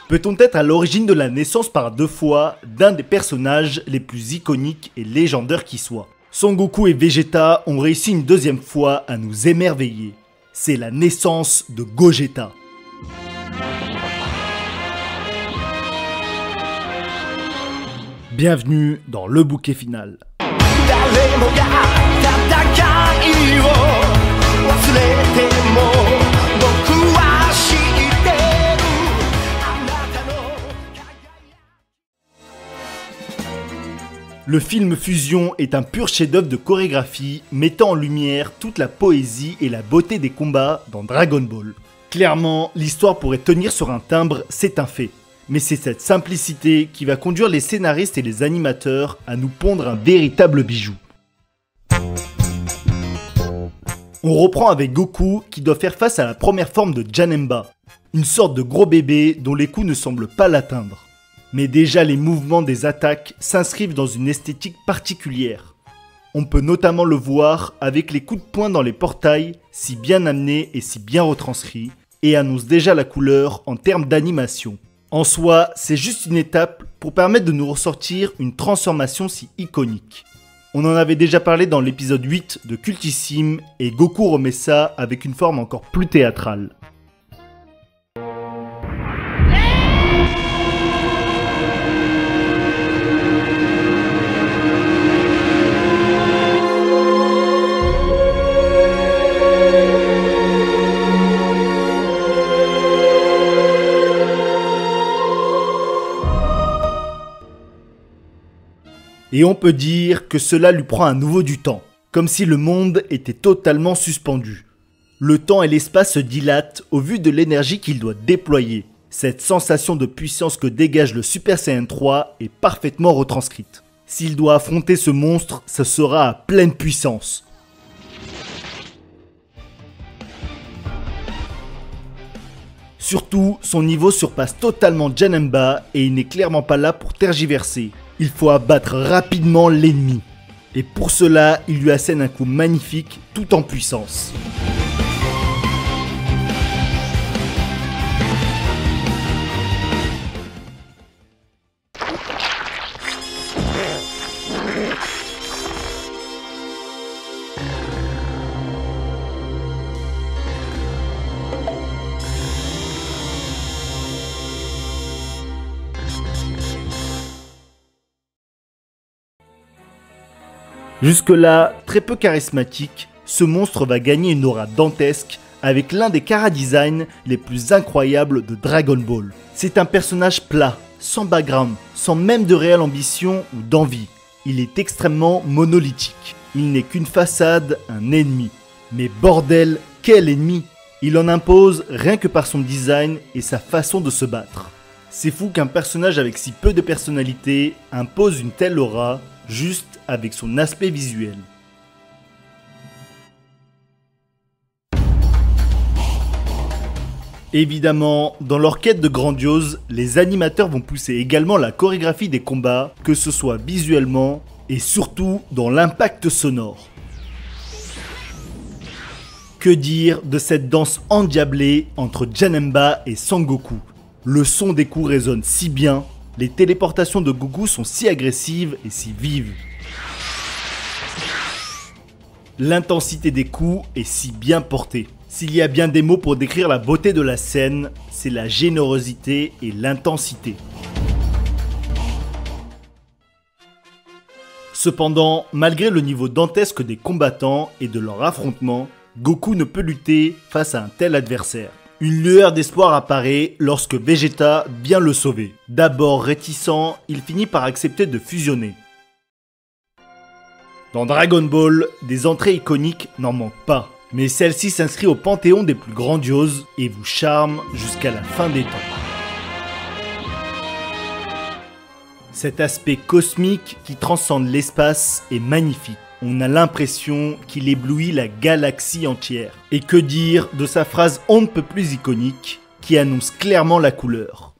Peut-on être à l'origine de la naissance par deux fois d'un des personnages les plus iconiques et légendaires qui soit? Son Goku et Vegeta ont réussi une deuxième fois à nous émerveiller. C'est la naissance de Gogeta. Bienvenue dans le bouquet final. Le film Fusion est un pur chef-d'œuvre de chorégraphie mettant en lumière toute la poésie et la beauté des combats dans Dragon Ball. Clairement, l'histoire pourrait tenir sur un timbre, c'est un fait. Mais c'est cette simplicité qui va conduire les scénaristes et les animateurs à nous pondre un véritable bijou. On reprend avec Goku qui doit faire face à la première forme de Janemba, une sorte de gros bébé dont les coups ne semblent pas l'atteindre. Mais déjà les mouvements des attaques s'inscrivent dans une esthétique particulière. On peut notamment le voir avec les coups de poing dans les portails, si bien amenés et si bien retranscrits, et annoncent déjà la couleur en termes d'animation. En soi, c'est juste une étape pour permettre de nous ressortir une transformation si iconique. On en avait déjà parlé dans l'épisode 8 de Cultissime, et Goku remet ça avec une forme encore plus théâtrale. Et on peut dire que cela lui prend à nouveau du temps, comme si le monde était totalement suspendu. Le temps et l'espace se dilatent au vu de l'énergie qu'il doit déployer. Cette sensation de puissance que dégage le Super Saiyan 3 est parfaitement retranscrite. S'il doit affronter ce monstre, ce sera à pleine puissance. Surtout, son niveau surpasse totalement Janemba et il n'est clairement pas là pour tergiverser. Il faut abattre rapidement l'ennemi. Et pour cela, il lui assène un coup magnifique tout en puissance. Jusque-là, très peu charismatique, ce monstre va gagner une aura dantesque avec l'un des chara-designs les plus incroyables de Dragon Ball. C'est un personnage plat, sans background, sans même de réelle ambition ou d'envie. Il est extrêmement monolithique. Il n'est qu'une façade, un ennemi. Mais bordel, quel ennemi! Il en impose rien que par son design et sa façon de se battre. C'est fou qu'un personnage avec si peu de personnalité impose une telle aura, juste avec son aspect visuel. Évidemment, dans leur quête de grandiose, les animateurs vont pousser également la chorégraphie des combats, que ce soit visuellement et surtout dans l'impact sonore. Que dire de cette danse endiablée entre Janemba et Sangoku? Le son des coups résonne si bien, les téléportations de Goku sont si agressives et si vives. L'intensité des coups est si bien portée. S'il y a bien des mots pour décrire la beauté de la scène, c'est la générosité et l'intensité. Cependant, malgré le niveau dantesque des combattants et de leur affrontement, Goku ne peut lutter face à un tel adversaire. Une lueur d'espoir apparaît lorsque Vegeta vient le sauver. D'abord réticent, il finit par accepter de fusionner. Dans Dragon Ball, des entrées iconiques n'en manquent pas, mais celle-ci s'inscrit au panthéon des plus grandioses et vous charme jusqu'à la fin des temps. Cet aspect cosmique qui transcende l'espace est magnifique. On a l'impression qu'il éblouit la galaxie entière. Et que dire de sa phrase on ne peut plus iconique qui annonce clairement la couleur.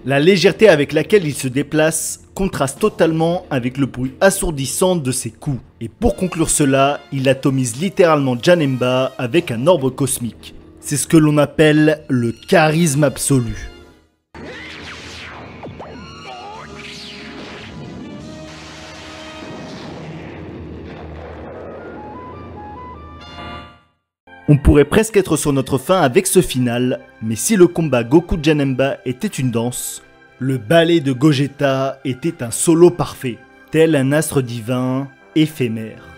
La légèreté avec laquelle il se déplace contraste totalement avec le bruit assourdissant de ses coups. Et pour conclure cela, il atomise littéralement Janemba avec un orbe cosmique. C'est ce que l'on appelle le charisme absolu. On pourrait presque être sur notre fin avec ce final, mais si le combat Goku-Janemba était une danse, le ballet de Gogeta était un solo parfait, tel un astre divin éphémère.